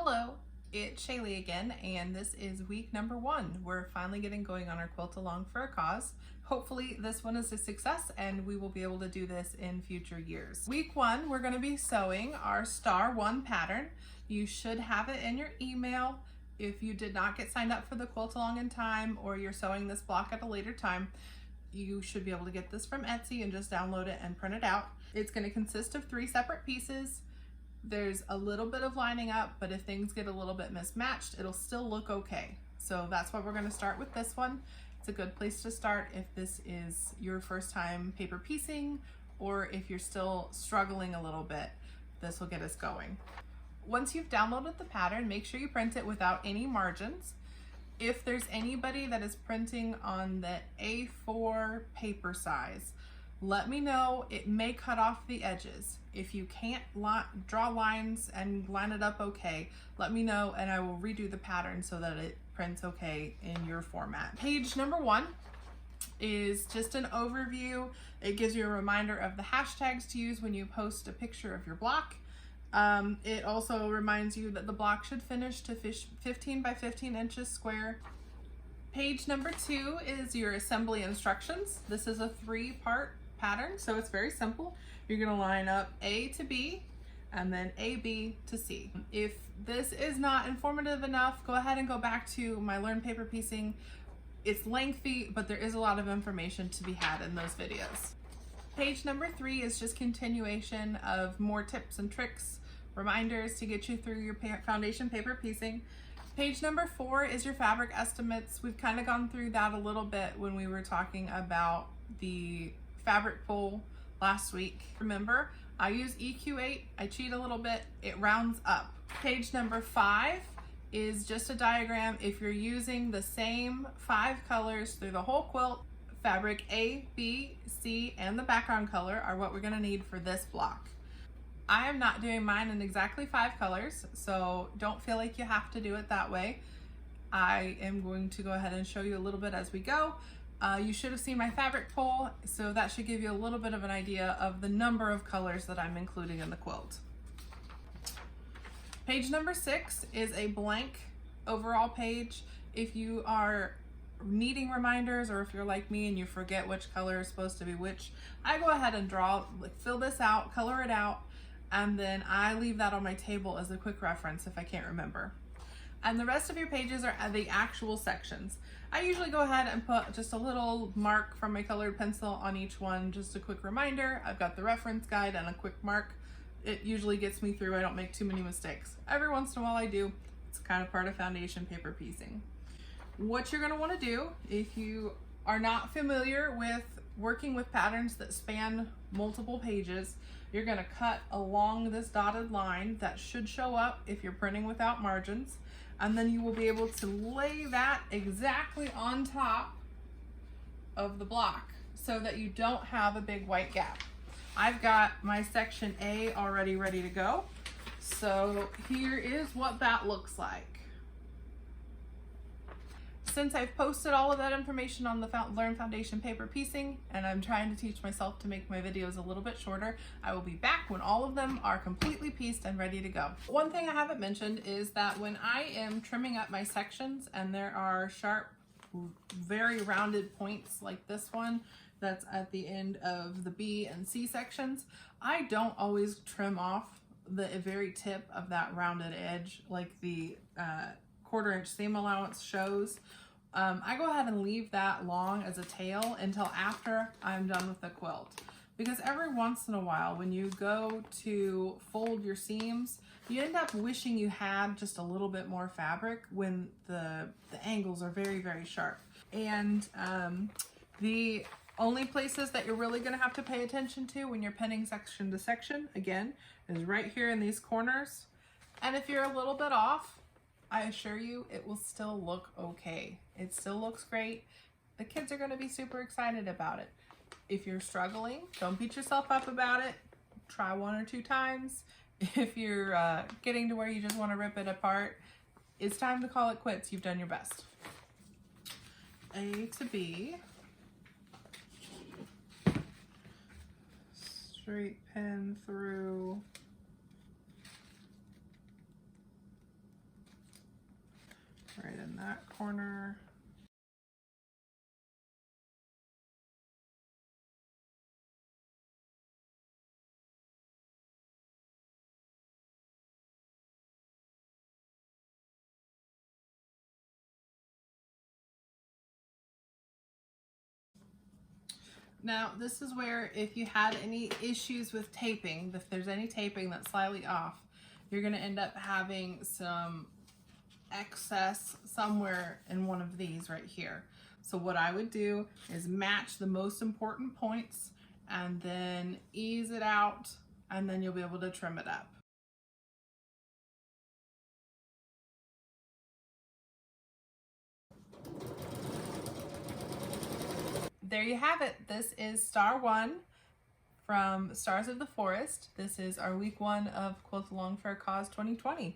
Hello, it's Shaylee again, and this is week number 1. We're finally getting going on our Quilt Along for a Cause. Hopefully this one is a success and we will be able to do this in future years. Week 1, we're going to be sewing our Star 1 pattern. You should have it in your email. If you did not get signed up for the Quilt Along in time, or you're sewing this block at a later time, you should be able to get this from Etsy and just download it and print it out. It's going to consist of 3 separate pieces. There's a little bit of lining up, but if things get a little bit mismatched, it'll still look okay. So that's why we're going to start with this one. It's a good place to start if this is your first time paper piecing, or if you're still struggling a little bit. This will get us going. Once you've downloaded the pattern, make sure you print it without any margins. If there's anybody that is printing on the A4 paper size, let me know. It may cut off the edges. If you can't draw lines and line it up okay, let me know and I will redo the pattern so that it prints okay in your format. Page number 1 is just an overview. It gives you a reminder of the hashtags to use when you post a picture of your block. It also reminds you that the block should finish to 15 by 15 inches square. Page number 2 is your assembly instructions. This is a 3-part pattern, so it's very simple. You're going to line up A to B and then AB to C. If this is not informative enough, go ahead and go back to my Learn Paper Piecing. It's lengthy, but there is a lot of information to be had in those videos. Page number 3 is just continuation of more tips and tricks, reminders to get you through your foundation paper piecing. Page number 4 is your fabric estimates. We've kind of gone through that a little bit when we were talking about the fabric pull last week. Remember, I use EQ8. I cheat a little bit. It rounds up. Page number 5 is just a diagram. If you're using the same 5 colors through the whole quilt, fabric A, B, C, and the background color are what we're going to need for this block. I am not doing mine in exactly 5 colors, so don't feel like you have to do it that way. I am going to go ahead and show you a little bit as we go. You should have seen my fabric pull, so that should give you a little bit of an idea of the number of colors that I'm including in the quilt. Page number 6 is a blank overall page. If you are needing reminders, or if you're like me and you forget which color is supposed to be which, I go ahead and fill this out, color it out, and then I leave that on my table as a quick reference if I can't remember. And the rest of your pages are the actual sections. I usually go ahead and put just a little mark from my colored pencil on each one, just a quick reminder. I've got the reference guide and a quick mark. It usually gets me through. I don't make too many mistakes. Every once in a while I do. It's kind of part of foundation paper piecing. What you're going to want to do, if you are not familiar with working with patterns that span multiple pages, you're going to cut along this dotted line that should show up if you're printing without margins, and then you will be able to lay that exactly on top of the block so that you don't have a big white gap. I've got my section A already ready to go, so here is what that looks like. Since I've posted all of that information on the Learn Foundation Paper Piecing, and I'm trying to teach myself to make my videos a little bit shorter, I will be back when all of them are completely pieced and ready to go. One thing I haven't mentioned is that when I am trimming up my sections and there are sharp, very rounded points like this one that's at the end of the B and C sections, I don't always trim off the very tip of that rounded edge like the 1/4 inch seam allowance shows. I go ahead and leave that long as a tail until after I'm done with the quilt, because every once in a while when you go to fold your seams, you end up wishing you had just a little bit more fabric when the angles are very, very sharp. And the only places that you're really going to have to pay attention to when you're pinning section to section, again, is right here in these corners. And if you're a little bit off, I assure you it will still look okay. It still looks great. The kids are going to be super excited about it. If you're struggling, don't beat yourself up about it. Try 1 or 2 times. If you're getting to where you just want to rip it apart, it's time to call it quits. You've done your best. A to B. Straight pin through in that corner. Now, this is where if you had any issues with taping, if there's any taping that's slightly off, you're going to end up having some excess somewhere in one of these right here. So what I would do is match the most important points and then ease it out, and then you'll be able to trim it up. There you have it. This is Star 1 from Stars of the Forest. This is our week 1 of Quilt Along for a Cause 2020.